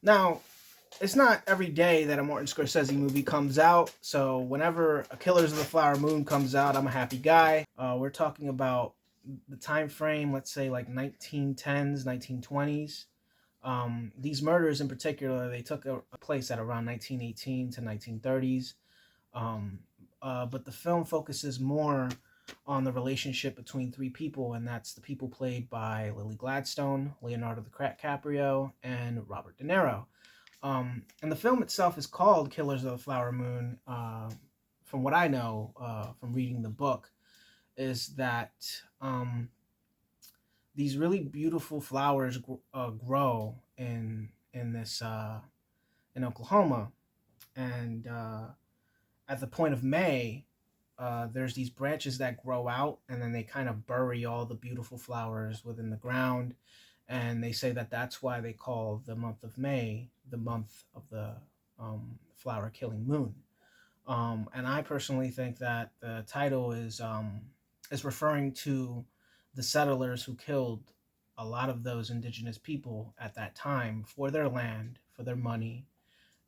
Now, it's not every day that a Martin Scorsese movie comes out. So whenever a Killers of the Flower Moon comes out, I'm a happy guy. We're talking about the time frame, let's say like 1910s, 1920s. These murders in particular, they took a place at around 1918 to 1930s. Um, but the film focuses more on the relationship between three people, and that's the people played by Lily Gladstone, Leonardo DiCaprio, and Robert De Niro. And the film itself is called Killers of the Flower Moon. From what I know from reading the book, is that these really beautiful flowers grow in this in Oklahoma, and at the point of May, there's these branches that grow out, and then they kind of bury all the beautiful flowers within the ground, and they say that that's why they call the month of May the month of the flower killing moon. And I personally think that the title is referring to the settlers who killed a lot of those indigenous people at that time for their land, for their money,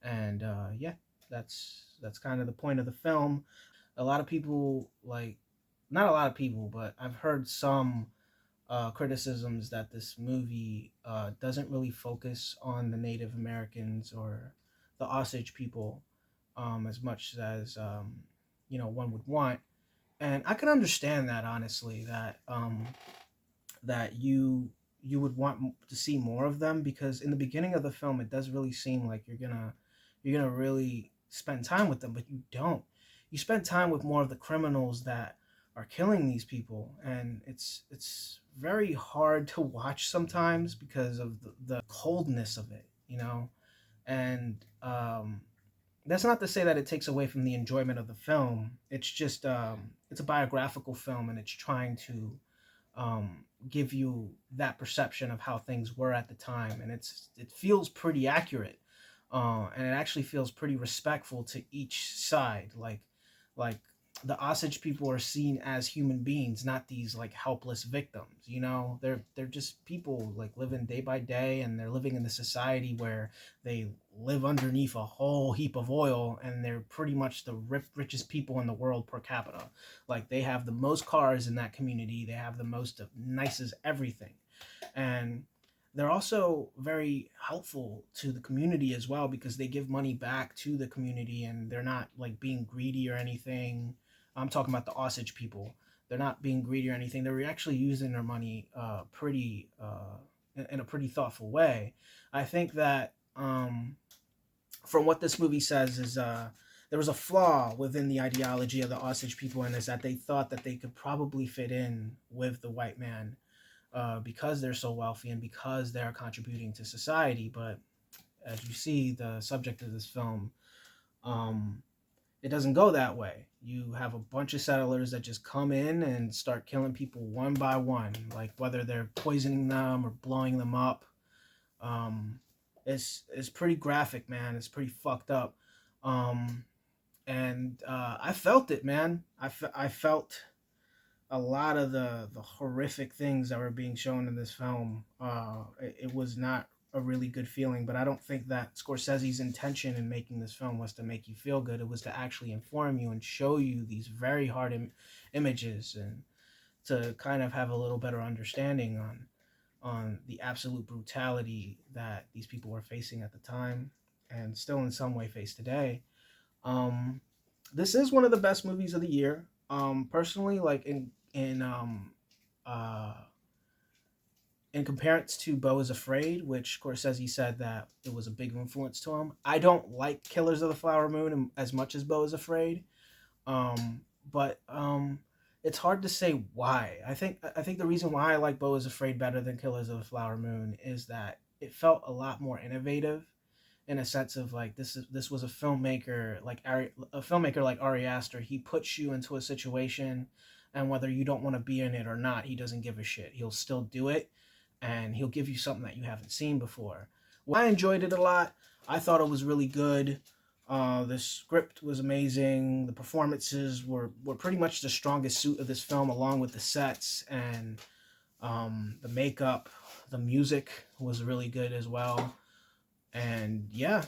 and yeah, that's kind of the point of the film. A lot of people like, not a lot of people, but I've heard some criticisms that this movie doesn't really focus on the Native Americans or the Osage people as much as one would want, and I can understand that honestly. That you would want to see more of them, because in the beginning of the film it does really seem like you're gonna really spend time with them, but you don't. You spend time with more of the criminals that are killing these people, and it's very hard to watch sometimes because of the coldness of it, and that's not to say that it takes away from the enjoyment of the film. It's just it's a biographical film, and it's trying to give you that perception of how things were at the time, and it feels pretty accurate, and it actually feels pretty respectful to each side. Like the Osage people are seen as human beings, not these like helpless victims. They're just people like living day by day, and they're living in the society where they live underneath a whole heap of oil, and they're pretty much the richest people in the world per capita. Like they have the most cars in that community, they have the most of nicest everything, and they're also very helpful to the community as well, because they give money back to the community, and they're not like being greedy or anything. I'm talking about the Osage people. They're not being greedy or anything. They're actually using their money pretty in a pretty thoughtful way. I think that from what this movie says is there was a flaw within the ideology of the Osage people, and is that they thought that they could probably fit in with the white man because they're so wealthy and because they're contributing to society. But as you see, the subject of this film, um, it doesn't go that way. You have a bunch of settlers that just come in and start killing people one by one, like whether they're poisoning them or blowing them up. Um, it's pretty graphic, man. It's pretty fucked up. And I felt it, man. I felt a lot of the horrific things that were being shown in this film. It was not a really good feeling, but I don't think that Scorsese's intention in making this film was to make you feel good. It was to actually inform you and show you these very hard images, and to kind of have a little better understanding on the absolute brutality that these people were facing at the time, and still in some way face today. Um, this is one of the best movies of the year. Personally, like uh in comparison to Beau is Afraid, which Scorsese said that it was a big influence to him. I don't like Killers of the Flower Moon as much as Beau is Afraid. But it's hard to say why. I think the reason why I like Beau is Afraid better than Killers of the Flower Moon is that it felt a lot more innovative, in a sense of like this was a filmmaker like Ari Aster. He puts you into a situation, and whether you don't want to be in it or not, he doesn't give a shit. He'll still do it, and he'll give you something that you haven't seen before. Well, I enjoyed it a lot. I thought it was really good. The script was amazing. The performances were pretty much the strongest suit of this film, along with the sets and the makeup. The music was really good as well. And yeah,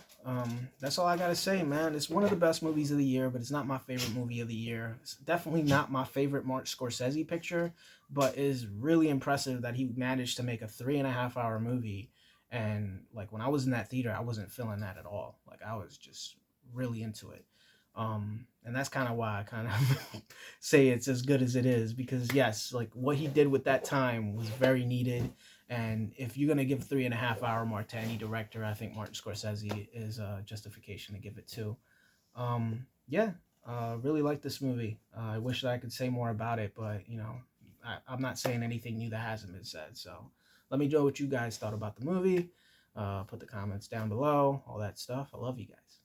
that's all I gotta say, man. It's one of the best movies of the year, but it's not my favorite movie of the year. It's definitely not my favorite Martin Scorsese picture, but it is really impressive that he managed to make a 3.5 hour movie. And like when I was in that theater, I wasn't feeling that at all. Like I was just really into it. And that's kind of why I kind of say it's as good as it is, because yes, like what he did with that time was very needed. And if you're gonna give 3.5 hour mark to any director, I think Martin Scorsese is a justification to give it to. Yeah, really like this movie. I wish that I could say more about it, but I'm not saying anything new that hasn't been said. So let me know what you guys thought about the movie. Put the comments down below, all that stuff. I love you guys.